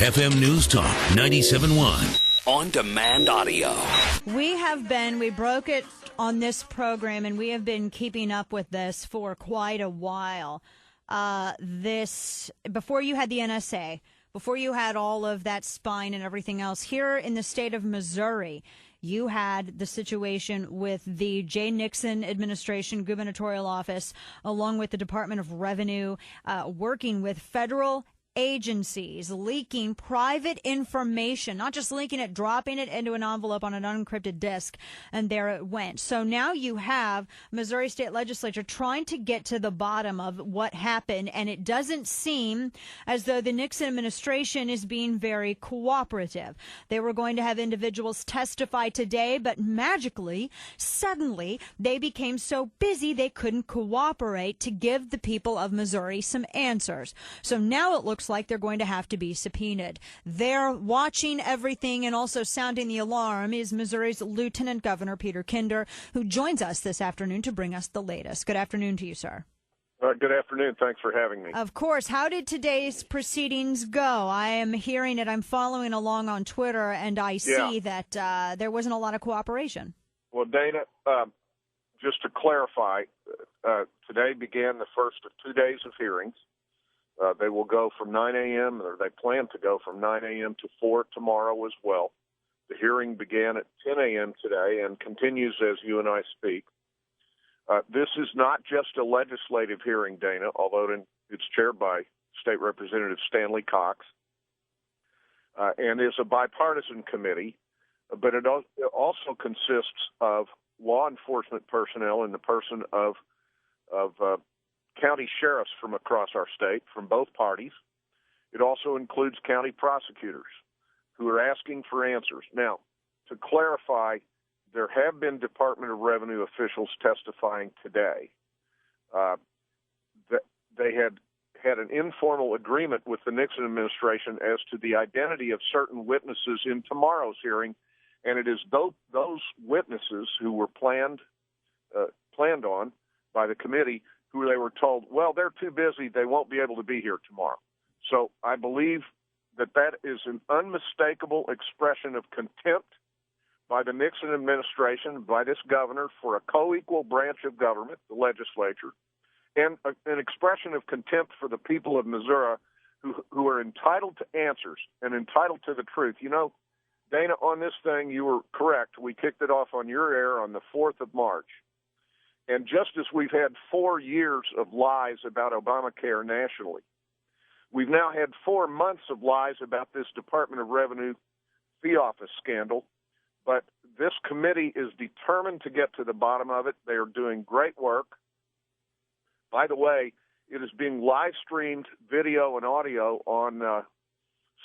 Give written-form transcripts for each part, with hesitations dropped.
FM News Talk 97.1. On-demand audio. We broke it on this program, and we have been keeping up with this for quite a while. Before you had the NSA, before you had all of that spine and everything else, here in the state of Missouri, you had the situation with the Jay Nixon administration, gubernatorial office, along with the Department of Revenue, working with federal agencies leaking private information, not just leaking it, dropping it into an envelope on an unencrypted disk, and there it went. So now you have Missouri State Legislature trying to get to the bottom of what happened, and it doesn't seem as though the Nixon administration is being very cooperative. They were going to have individuals testify today, but magically, suddenly, they became so busy they couldn't cooperate to give the people of Missouri some answers. So now it looks like they're going to have to be subpoenaed. They're watching everything and also sounding the alarm is Missouri's Lieutenant Governor Peter Kinder, who joins us this afternoon to bring us the latest. Good afternoon to you, sir. Good afternoon. Thanks for having me. Of course. How did today's proceedings go? I am hearing it. I'm following along on Twitter, and I see that there wasn't a lot of cooperation. Well, Dana, just to clarify, today began the first of 2 days of hearings. They will go from 9 a.m., or they plan to go from 9 a.m. to 4 tomorrow as well. The hearing began at 10 a.m. today and continues as you and I speak. This is not just a legislative hearing, Dana, although it's chaired by State Representative Stanley Cox, and is a bipartisan committee, but it also consists of law enforcement personnel in the person of county sheriffs from across our state, from both parties. It also includes county prosecutors who are asking for answers. Now, to clarify, there have been Department of Revenue officials testifying today. They had an informal agreement with the Nixon administration as to the identity of certain witnesses in tomorrow's hearing, and it is those witnesses who were planned on by the committee who they were told, well, they're too busy, they won't be able to be here tomorrow. So I believe that is an unmistakable expression of contempt by the Nixon administration, by this governor, for a co-equal branch of government, the legislature, and an expression of contempt for the people of Missouri who are entitled to answers and entitled to the truth. You know, Dana, on this thing, you were correct. We kicked it off on your air on the 4th of March. And just as we've had 4 years of lies about Obamacare nationally, we've now had 4 months of lies about this Department of Revenue fee office scandal. But this committee is determined to get to the bottom of it. They are doing great work. By the way, it is being live streamed, video and audio, on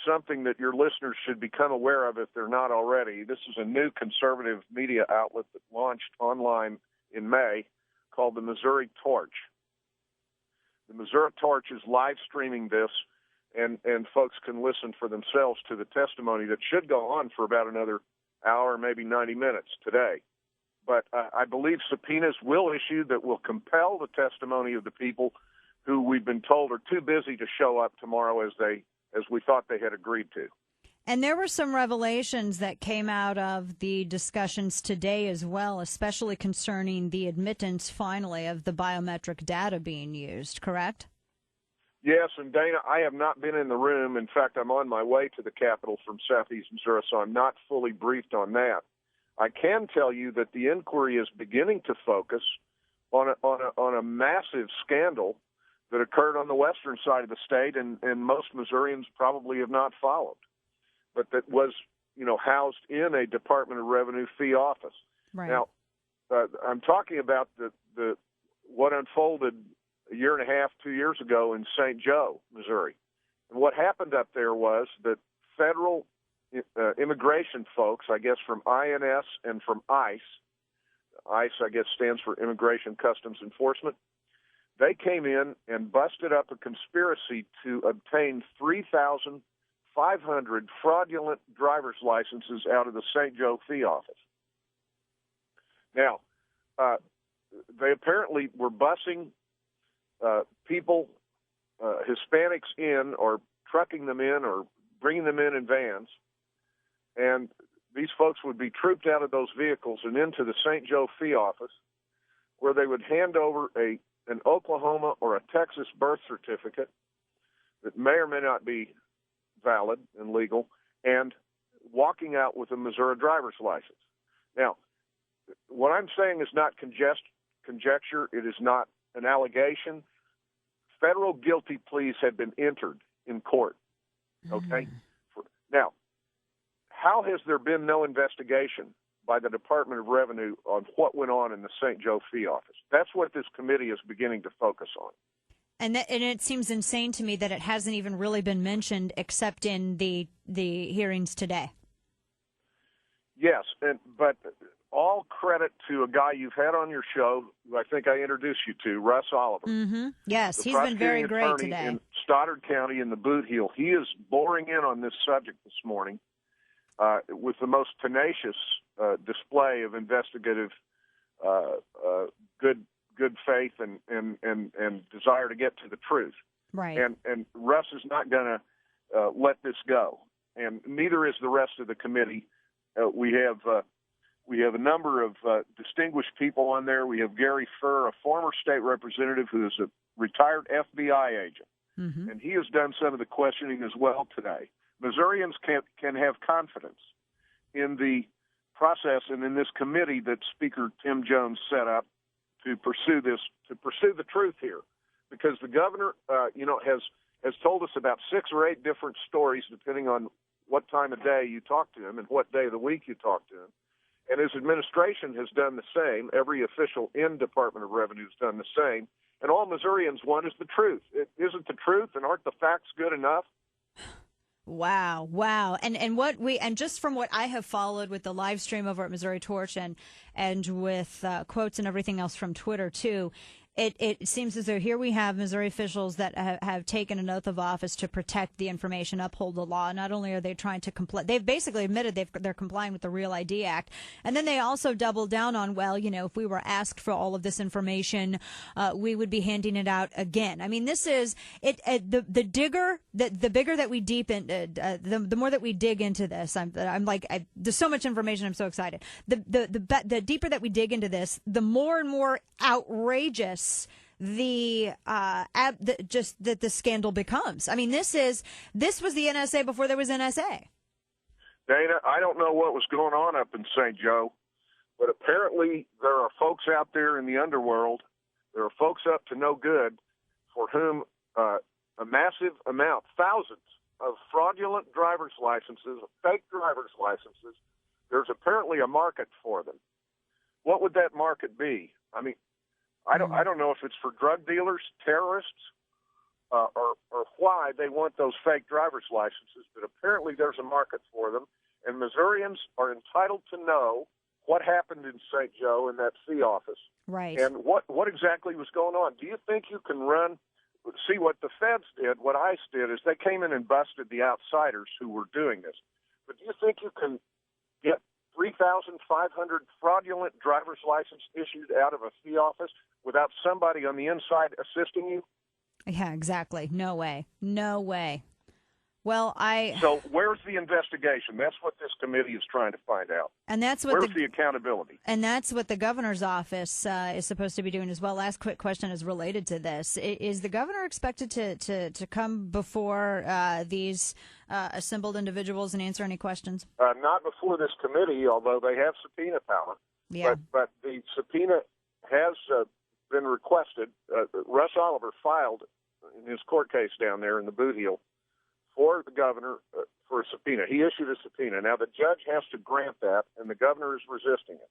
something that your listeners should become aware of if they're not already. This is a new conservative media outlet that launched online in May, called the Missouri Torch. The Missouri Torch is live streaming this, and folks can listen for themselves to the testimony that should go on for about another hour, maybe 90 minutes today. But I believe subpoenas will issue that will compel the testimony of the people who we've been told are too busy to show up tomorrow as we thought they had agreed to. And there were some revelations that came out of the discussions today as well, especially concerning the admittance, finally, of the biometric data being used, correct? Yes, and Dana, I have not been in the room. In fact, I'm on my way to the Capitol from Southeast Missouri, so I'm not fully briefed on that. I can tell you that the inquiry is beginning to focus on a massive scandal that occurred on the western side of the state, and most Missourians probably have not followed, but that was, housed in a Department of Revenue fee office. Right. Now, I'm talking about what unfolded a year and a half, 2 years ago in St. Joe, Missouri. And what happened up there was that federal immigration folks, I guess from INS and from ICE, I guess stands for Immigration Customs Enforcement, they came in and busted up a conspiracy to obtain 3,500 fraudulent driver's licenses out of the St. Joe fee office. Now, they apparently were busing people, Hispanics in, or trucking them in, or bringing them in vans, and these folks would be trooped out of those vehicles and into the St. Joe fee office, where they would hand over an Oklahoma or a Texas birth certificate that may or may not be valid and legal, and walking out with a Missouri driver's license. Now, what I'm saying is not conjecture. It is not an allegation. Federal guilty pleas have been entered in court. Okay? Now, how has there been no investigation by the Department of Revenue on what went on in the St. Joe fee office? That's what this committee is beginning to focus on. And it seems insane to me that it hasn't even really been mentioned except in the hearings today. Yes, but all credit to a guy you've had on your show, who I think I introduced you to, Russ Oliver. Mm-hmm. Yes, he's been very great today. In Stoddard County in the Boot Heel. He is boring in on this subject this morning with the most tenacious display of investigative good faith and desire to get to the truth. Right. And Russ is not going to let this go, and neither is the rest of the committee. We have a number of distinguished people on there. We have Gary Furr, a former state representative who is a retired FBI agent, and he has done some of the questioning as well today. Missourians can have confidence in the process and in this committee that Speaker Tim Jones set up to pursue the truth here, because the governor, has told us about 6 or 8 different stories, depending on what time of day you talk to him and what day of the week you talk to him. And his administration has done the same. Every official in Department of Revenue has done the same. And all Missourians want is the truth. It isn't the truth, and aren't the facts good enough? Wow. And just from what I have followed with the live stream over at Missouri Torch and with quotes and everything else from Twitter too, it seems as though here we have Missouri officials that have taken an oath of office to protect the information, uphold the law. Not only are they trying to comply, they've basically admitted they're complying with the Real ID Act. And then they also double down on, if we were asked for all of this information, we would be handing it out again. I mean, this is it. The bigger that we deepen, the more that we dig into this, there's so much information. I'm so excited. The deeper that we dig into this, the more and more outrageous the scandal becomes. I mean, this was the NSA before there was NSA. Dana, I don't know what was going on up in St. Joe, but apparently there are folks out there in the underworld, there are folks up to no good for whom a massive amount, thousands of fraudulent driver's licenses, fake driver's licenses, there's apparently a market for them. What would that market be? I mean, I don't know if it's for drug dealers, terrorists, or why they want those fake driver's licenses, but apparently there's a market for them, and Missourians are entitled to know what happened in St. Joe in that fee office, right? And what exactly was going on. Do you think you can see what the feds did, what ICE did, is they came in and busted the outsiders who were doing this, but do you think you can get 3,500 fraudulent driver's license issued out of a fee office without somebody on the inside assisting you? Yeah, exactly. No way. Well, So where's the investigation? That's what this committee is trying to find out. And that's what where's the accountability? And that's what the governor's office is supposed to be doing as well. Last quick question is related to this. Is the governor expected to come before these assembled individuals and answer any questions? Not before this committee, although they have subpoena power. Yeah. But the subpoena has been requested. Russ Oliver filed in his court case down there in the Boot Heel for the governor for a subpoena. He issued a subpoena. Now, the judge has to grant that, and the governor is resisting it.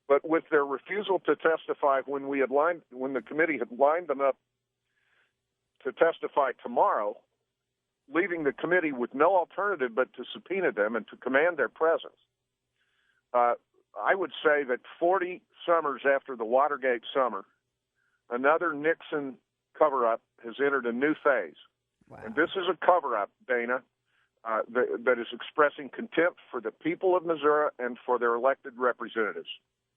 But with their refusal to testify when the committee had lined them up to testify tomorrow, leaving the committee with no alternative but to subpoena them and to command their presence, I would say that 40 summers after the Watergate summer, another Nixon cover-up has entered a new phase. Wow. And this is a cover-up, Dana, that is expressing contempt for the people of Missouri and for their elected representatives.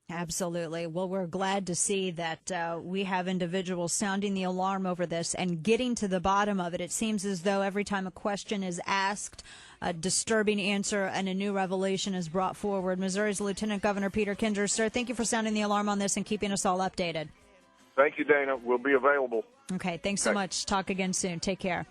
Absolutely. Well, we're glad to see that we have individuals sounding the alarm over this and getting to the bottom of it. It seems as though every time a question is asked, a disturbing answer and a new revelation is brought forward. Missouri's Lieutenant Governor Peter Kinzer, sir, thank you for sounding the alarm on this and keeping us all updated. Thank you, Dana. We'll be available. Okay, thanks so much. Talk again soon. Take care.